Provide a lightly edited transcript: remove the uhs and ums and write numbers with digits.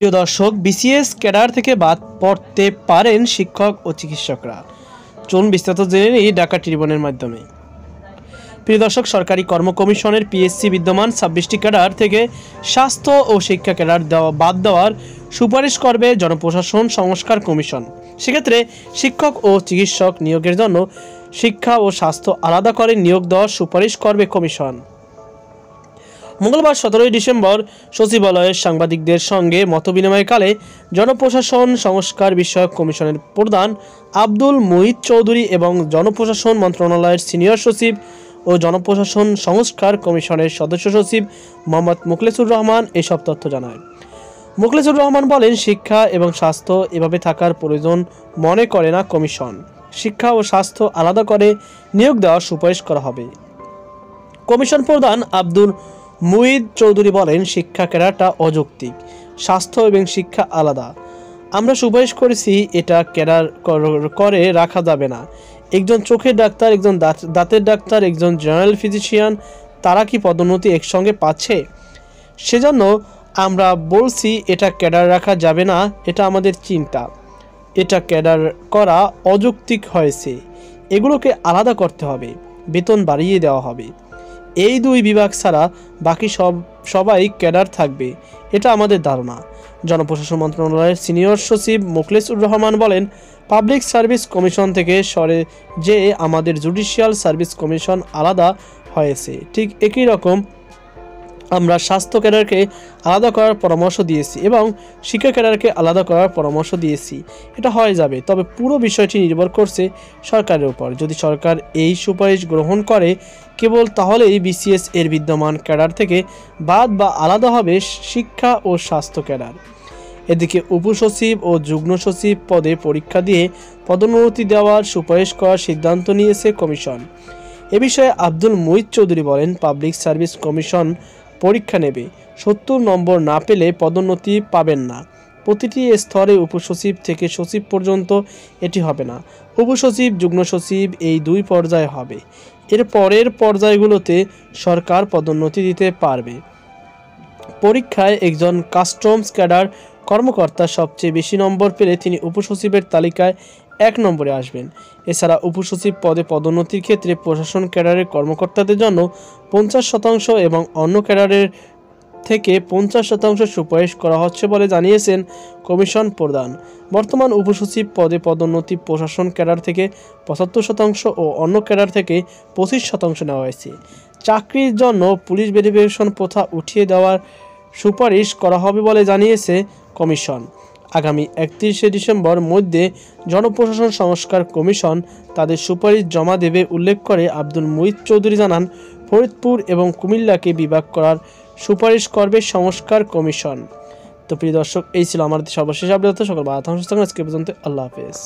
প্রিয় দর্শক, BCS cadre থেকে বাদ পড়তে পারেন শিক্ষক ও চিকিৎসকরা। চলুন বিস্তারিত জেনে নিই ঢাকা ট্রিবিউনের মাধ্যমে। প্রিয় দর্শক, সরকারি কর্ম কমিশনের পিএসসি বিদ্যমান 26টি ক্যাডার থেকে স্বাস্থ্য ও শিক্ষা ক্যাডার বাদ দেওয়ার সুপারিশ করবে জনপ্রশাসন সংস্কার কমিশন। সেক্ষেত্রে শিক্ষক ও চিকিৎসক নিয়োগের জন্য শিক্ষা ও স্বাস্থ্য আলাদা করে নিয়োগ দেওয়ার সুপারিশ করবে কমিশন। মঙ্গলবার 17 ডিসেম্বর সচিবালয়ের সাংবাদিকদের সঙ্গে মতবিনিময়কালে জনপ্রশাসন সংস্কার বিষয়ক কমিশনের প্রধান আব্দুল মুহিত চৌধুরী এবং জনপ্রশাসন মন্ত্রণালয়ের সিনিয়র সচিব ও জনপ্রশাসন সংস্কার কমিশনের সদস্য সচিব মোহাম্মদ মুখলেসুর রহমান এসব তথ্য জানায়। মুখলেসুর রহমান বলেন, শিক্ষা এবং স্বাস্থ্য এভাবে থাকার প্রয়োজন মনে করে না কমিশন। শিক্ষা ও স্বাস্থ্য আলাদা করে নিয়োগ দেওয়ার সুপারিশ করা হবে। কমিশন প্রধান আব্দুল মুহিত চৌধুরী বলেন, শিক্ষা ক্যাডারটা অযৌক্তিক, স্বাস্থ্য এবং শিক্ষা আলাদা। আমরা সুপারিশ করেছি, এটা ক্যাডার করে রাখা যাবে না। একজন চোখের ডাক্তার, একজন দাঁতের ডাক্তার, একজন জেনারেল ফিজিশিয়ান, তারা কি পদোন্নতি একসঙ্গে পাচ্ছে? সেজন্য আমরা বলছি এটা ক্যাডার রাখা যাবে না। এটা আমাদের চিন্তা। এটা ক্যাডার করা অযৌক্তিক হয়েছে। এগুলোকে আলাদা করতে হবে, বেতন বাড়িয়ে দেওয়া হবে। এই দুই বিভাগ ছাড়া বাকি সবাই ক্যাডার থাকবে, এটা আমাদের ধারণা। জনপ্রশাসন মন্ত্রণালয়ের সিনিয়র সচিব মুখলেসুর রহমান বলেন, পাবলিক সার্ভিস কমিশন থেকে সরে যে আমাদের জুডিশিয়াল সার্ভিস কমিশন আলাদা হয়েছে, ঠিক একই রকম আমরা স্বাস্থ্য ক্যাডারকে আলাদা করার পরামর্শ দিয়েছি এবং শিক্ষা ক্যাডারকে আলাদা করার পরামর্শ দিয়েছি। এটা হয়ে যাবে, তবে পুরো বিষয়টি নির্ভর করছে সরকারের উপর। যদি সরকার এই সুপারিশ গ্রহণ করে কেবল তাহলেই বিসিএস এর বিদ্যমান ক্যাডার থেকে বাদ বা আলাদা হবে শিক্ষা ও স্বাস্থ্য ক্যাডার। এদিকে উপসচিব ও যুগ্ম সচিব পদে পরীক্ষা দিয়ে পদোন্নতি দেওয়ার সুপারিশ করার সিদ্ধান্ত নিয়েছে কমিশন। এ বিষয়ে আব্দুল মুহিত চৌধুরী বলেন, পাবলিক সার্ভিস কমিশন পরীক্ষা নেবে, 70 নম্বর না পেলে পদোন্নতি পাবেন না। প্রতিটি স্তরে উপসচিব থেকে সচিব পর্যন্ত এটি হবে না। উপসচিব, যুগ্ম সচিব এই দুই পর্যায়ে হবে। এর পরের পর্যায়গুলোতে সরকার পদোন্নতি দিতে পারবে। পরীক্ষায় একজন কাস্টমস ক্যাডার কর্মকর্তা সবচেয়ে বেশি নম্বর পেলে তিনি উপসচিবের তালিকায় 1 নম্বরে আসবেন। এছাড়া উপসচিব পদে পদোন্নতির ক্ষেত্রে প্রশাসন ক্যাডারের কর্মকর্তাদের জন্য 50% এবং অন্য ক্যাডারের থেকে 50% সুপারিশ করা হচ্ছে বলে জানিয়েছেন কমিশন প্রধান। বর্তমান উপসচিব পদে পদোন্নতি প্রশাসন ক্যাডার থেকে 75% ও অন্য ক্যাডার থেকে 25% নেওয়া হয়েছে। চাকরির জন্য পুলিশ ভেরিফিকেশন প্রথা উঠিয়ে দেওয়ার সুপারিশ করা হবে বলে জানিয়েছে কমিশন। আগামী 31 ডিসেম্বর মধ্যে জনপ্রশাসন সংস্কার কমিশন তাদের সুপারিশ জমা দেবে উল্লেখ করে আব্দুল মুহিত চৌধুরী জানান, ফরিদপুর এবং কুমিল্লাকে বিভাগ করার সুপারিশ করবে সংস্কার কমিশন। তো প্রিয় দর্শক, এই ছিল আমাদের সর্বশেষ আপডেট। সকল বাধা আজকে পর্যন্ত। আল্লাহ হাফেজ।